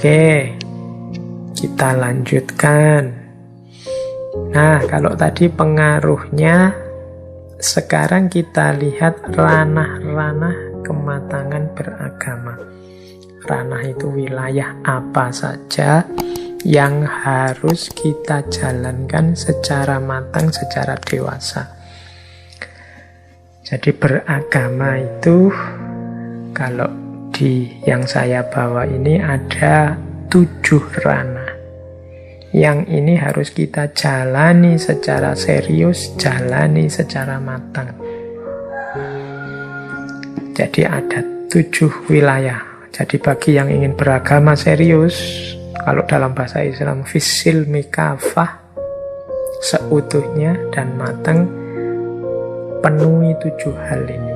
Oke, kita lanjutkan. Nah, kalau tadi pengaruhnya, sekarang kita lihat ranah-ranah kematangan beragama. Ranah itu wilayah apa saja yang harus kita jalankan secara matang, secara dewasa. Jadi beragama itu, kalau di yang saya bawa ini ada 7 ranah. Yang ini harus kita jalani secara serius, jalani secara matang. Jadi ada 7 wilayah. Jadi bagi yang ingin beragama serius, kalau dalam bahasa Islam fisil mikafah, seutuhnya dan matang, penuhi 7 hal ini.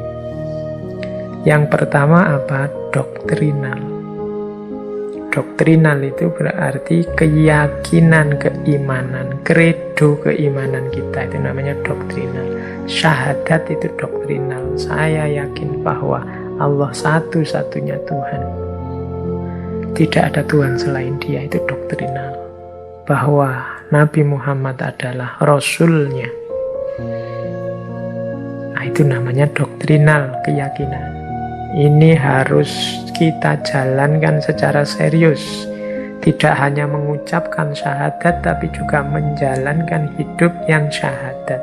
Yang pertama apa? Doktrinal. Doktrinal itu berarti keyakinan keimanan, kredo keimanan kita, itu namanya doktrinal. Syahadat itu doktrinal. Saya yakin bahwa Allah satu-satunya Tuhan. Tidak ada Tuhan selain Dia, itu doktrinal. Bahwa Nabi Muhammad adalah Rasulnya. Nah, itu namanya doktrinal, keyakinan. Ini harus kita jalankan secara serius. Tidak hanya mengucapkan syahadat, tapi juga menjalankan hidup yang syahadat.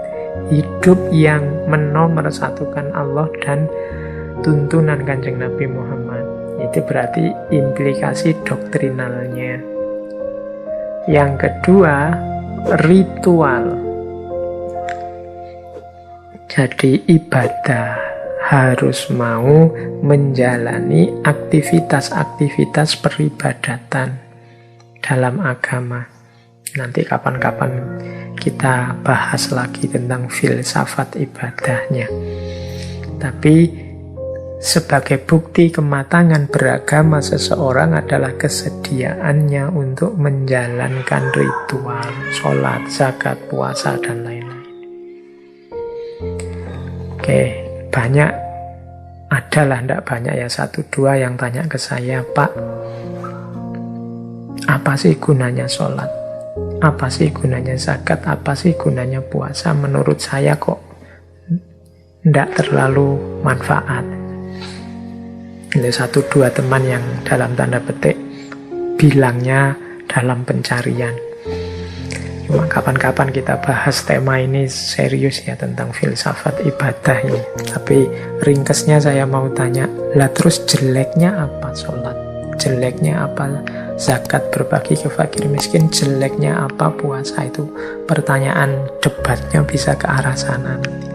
Hidup yang menomorsatukan Allah dan tuntunan Kanjeng Nabi Muhammad. Itu berarti implikasi doktrinalnya. Yang kedua, ritual. Jadi ibadah, harus mau menjalani aktivitas-aktivitas peribadatan dalam agama. Nanti kapan-kapan kita bahas lagi tentang filsafat ibadahnya. Tapi sebagai bukti kematangan beragama seseorang adalah kesediaannya untuk menjalankan ritual, sholat, zakat, puasa, dan lain-lain. Oke, banyak, adalah tidak banyak ya, 1-2 yang tanya ke saya, Pak, apa sih gunanya sholat? Apa sih gunanya zakat? Apa sih gunanya puasa? Menurut saya kok tidak terlalu manfaat. Ini 1-2 teman yang dalam tanda petik bilangnya dalam pencarian. Cuma kapan-kapan kita bahas tema ini serius ya, tentang filsafat ibadah ini. Tapi ringkesnya saya mau tanya, lah terus jeleknya apa sholat? Jeleknya apa zakat, berbagi ke fakir miskin? Jeleknya apa puasa? Itu pertanyaan debatnya bisa ke arah sana nanti.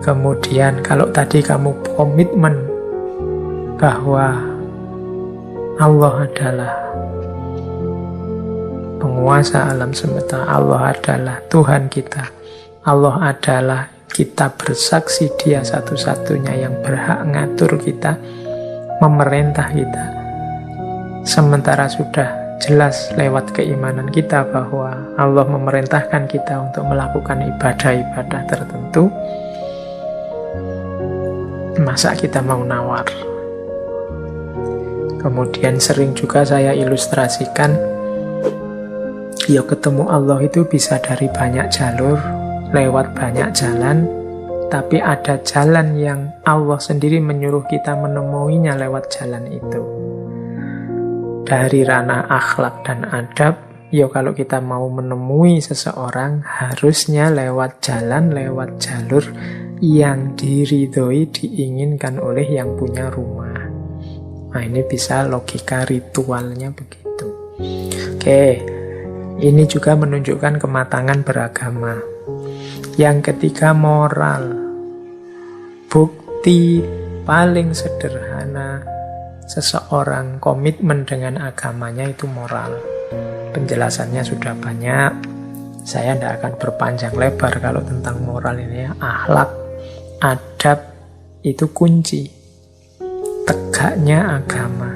Kemudian kalau tadi kamu komitmen bahwa Allah adalah penguasa alam semesta, Allah adalah Tuhan kita, Allah adalah, kita bersaksi Dia satu-satunya yang berhak ngatur kita, memerintah kita. Sementara sudah jelas lewat keimanan kita bahwa Allah memerintahkan kita untuk melakukan ibadah-ibadah tertentu, masa kita mau nawar? Kemudian sering juga saya ilustrasikan, ya ketemu Allah itu bisa dari banyak jalur, lewat banyak jalan, tapi ada jalan yang Allah sendiri menyuruh kita menemuinya lewat jalan itu. Dari ranah akhlak dan adab, ya kalau kita mau menemui seseorang, harusnya lewat jalan, lewat jalur yang diridhoi, diinginkan oleh yang punya rumah. Nah, ini bisa logika ritualnya begitu. Oke, ini juga menunjukkan kematangan beragama. Yang ketiga, moral. Bukti paling sederhana seseorang komitmen dengan agamanya itu moral. Penjelasannya sudah banyak. Saya tidak akan berpanjang lebar kalau tentang moral ini ya. Akhlak, adab itu kunci tegaknya agama.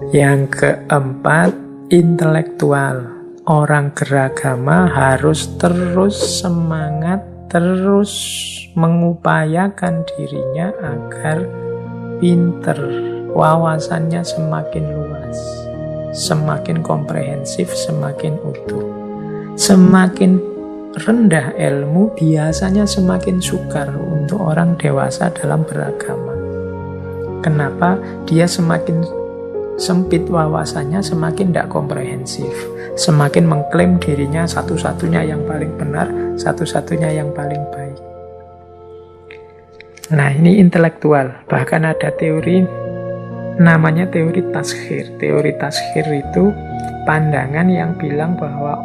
Yang keempat, intelektual. Orang beragama harus terus semangat, terus mengupayakan dirinya agar pinter, wawasannya semakin luas, semakin komprehensif, semakin utuh. Semakin rendah ilmu, biasanya semakin sukar untuk orang dewasa dalam beragama. Kenapa? Dia semakin sempit wawasannya, semakin tidak komprehensif, semakin mengklaim dirinya satu-satunya yang paling benar, satu-satunya yang paling baik. Nah, ini intelektual. Bahkan ada teori namanya teori taskhir. Teori taskhir itu pandangan yang bilang bahwa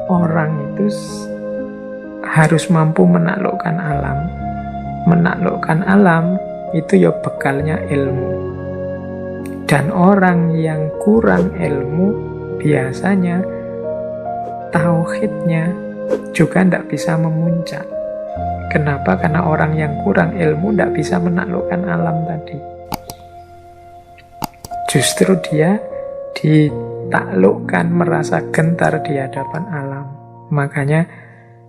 orang itu harus mampu menaklukkan alam. Menaklukkan alam itu ya bekalnya ilmu. Dan orang yang kurang ilmu biasanya tauhidnya juga tidak bisa memuncak. Kenapa? Karena orang yang kurang ilmu tidak bisa menaklukkan alam tadi. Justru dia ditaklukkan, merasa gentar di hadapan alam. Makanya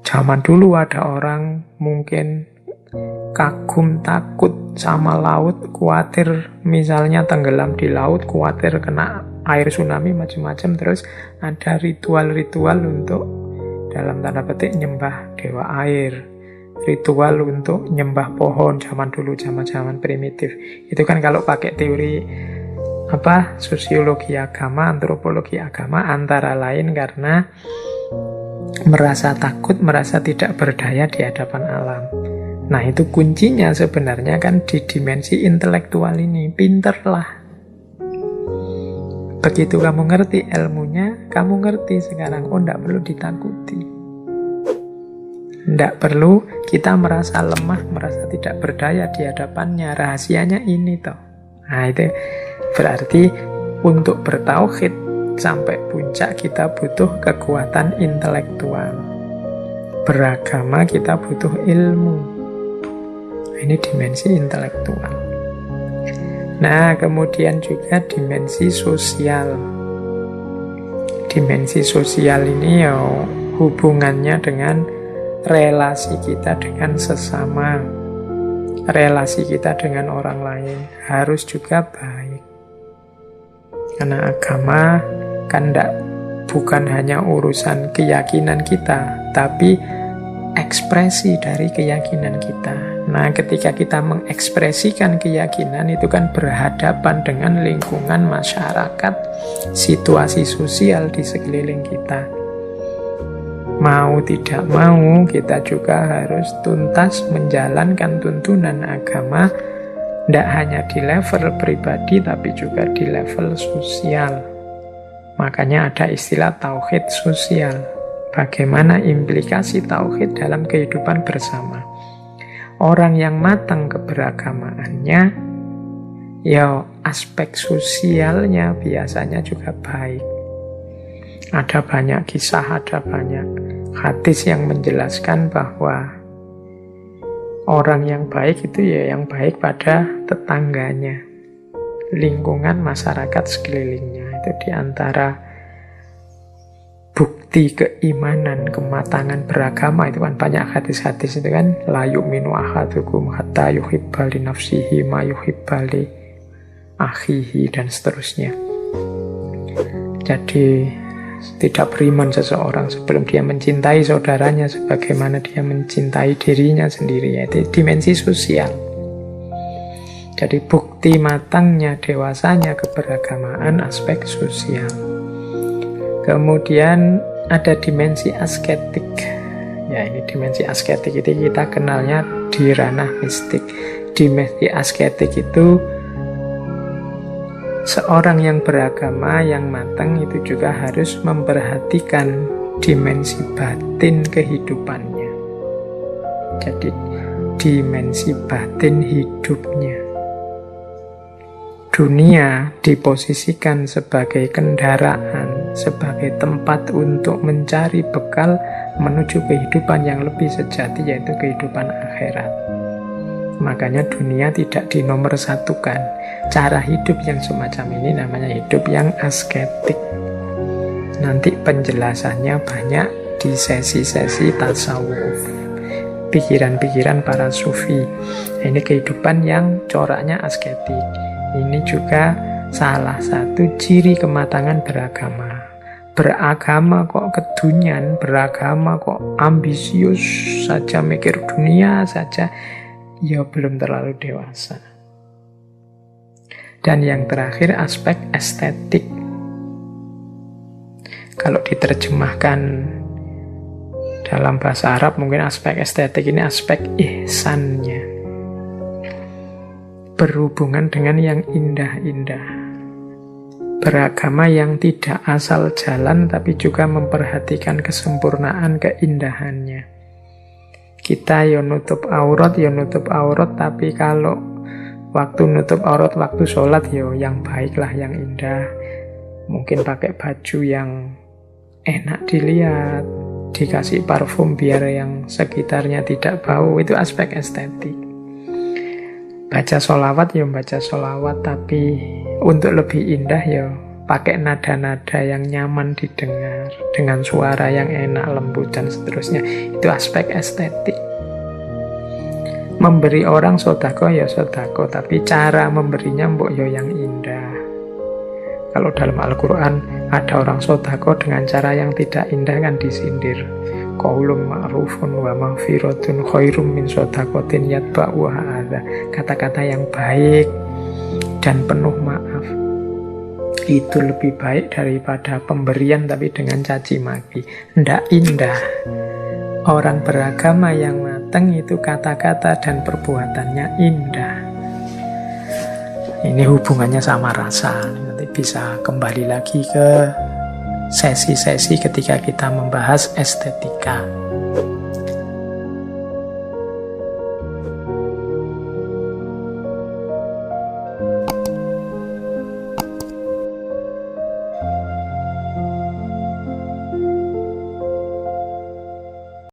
zaman dulu ada orang mungkin kagum, takut sama laut, khawatir misalnya tenggelam di laut, khawatir kena air tsunami, macam-macam. Terus ada ritual-ritual untuk dalam tanda petik nyembah dewa air, ritual untuk nyembah pohon zaman dulu, zaman-zaman primitif. Itu kan kalau pakai teori sosiologi agama, antropologi agama, antara lain karena merasa takut, merasa tidak berdaya di hadapan alam. Nah, itu kuncinya sebenarnya kan di dimensi intelektual ini. Pinterlah. Begitu kamu ngerti ilmunya, kamu ngerti sekarang, tidak perlu ditakuti. Tidak perlu kita merasa lemah, merasa tidak berdaya di hadapannya. Rahasianya ini toh. Nah, itu berarti untuk bertauhid sampai puncak kita butuh kekuatan intelektual. Beragama kita butuh ilmu. Ini dimensi intelektual. Nah, kemudian juga dimensi sosial. Dimensi sosial ini ya hubungannya dengan relasi kita dengan sesama, relasi kita dengan orang lain harus juga baik. Karena agama kan bukan hanya urusan keyakinan kita, tapi ekspresi dari keyakinan kita. Nah, ketika kita mengekspresikan keyakinan itu kan berhadapan dengan lingkungan masyarakat, situasi sosial di sekeliling kita. Mau tidak mau, kita juga harus tuntas menjalankan tuntunan agama, tidak hanya di level pribadi, tapi juga di level sosial. Makanya ada istilah tauhid sosial. Bagaimana implikasi tauhid dalam kehidupan bersama. Orang yang matang keberagamaannya, ya aspek sosialnya biasanya juga baik. Ada banyak kisah, ada banyak hadis yang menjelaskan bahwa orang yang baik itu ya yang baik pada tetangganya, lingkungan masyarakat sekelilingnya. Itu diantara bukti keimanan, kematangan beragama. Itu kan banyak hadis-hadis itu kan, la yu'minu ahadukum hatta yuhibba li nafsihi ma yuhibba li akhihi, dan seterusnya. Jadi tidak beriman seseorang sebelum dia mencintai saudaranya sebagaimana dia mencintai dirinya sendiri, yaitu dimensi sosial. Jadi bukti matangnya, dewasanya keberagamaan aspek sosial. Kemudian ada dimensi asketik. Ya, ini dimensi asketik itu kita kenalnya di ranah mistik. Dimensi asketik itu seorang yang beragama, yang matang itu juga harus memperhatikan dimensi batin kehidupannya. Jadi dimensi batin hidupnya. Dunia diposisikan sebagai kendaraan, sebagai tempat untuk mencari bekal menuju kehidupan yang lebih sejati, yaitu kehidupan akhirat. Makanya dunia tidak dinomorsatukan. Cara hidup yang semacam ini namanya hidup yang asketik. Nanti penjelasannya banyak di sesi-sesi tasawuf, pikiran-pikiran para sufi. Ini kehidupan yang coraknya asketik, Ini juga salah satu ciri kematangan beragama. Beragama kok kedunian, beragama kok ambisius saja, mikir dunia saja, ya belum terlalu dewasa. Dan yang terakhir, aspek estetik. Kalau diterjemahkan dalam bahasa Arab, mungkin aspek estetik ini aspek ihsannya, berhubungan dengan yang indah-indah. Beragama yang tidak asal jalan, tapi juga memperhatikan kesempurnaan keindahannya. Kita ya nutup aurat, tapi kalau waktu nutup aurat, waktu sholat, ya yang baiklah, yang indah. Mungkin pakai baju yang enak dilihat, dikasih parfum biar yang sekitarnya tidak bau, itu aspek estetik. Baca sholawat ya baca sholawat, tapi untuk lebih indah ya pakai nada-nada yang nyaman didengar, dengan suara yang enak, lembut, dan seterusnya. Itu aspek estetik. Memberi orang sodako ya sodako, tapi cara memberinya mbok ya yang indah. Kalau dalam Al-Quran ada orang sodako dengan cara yang tidak indah kan disindir. Qaulun ma'rufun wa maghfiratun khairum min sodakotin yatba'uha adza. Kata-kata yang baik dan penuh maaf itu lebih baik daripada pemberian tapi dengan caci maki. Ndak indah. Orang beragama yang matang itu kata-kata dan perbuatannya indah. Ini hubungannya sama rasa. Nanti bisa kembali lagi ke sesi-sesi ketika kita membahas estetika.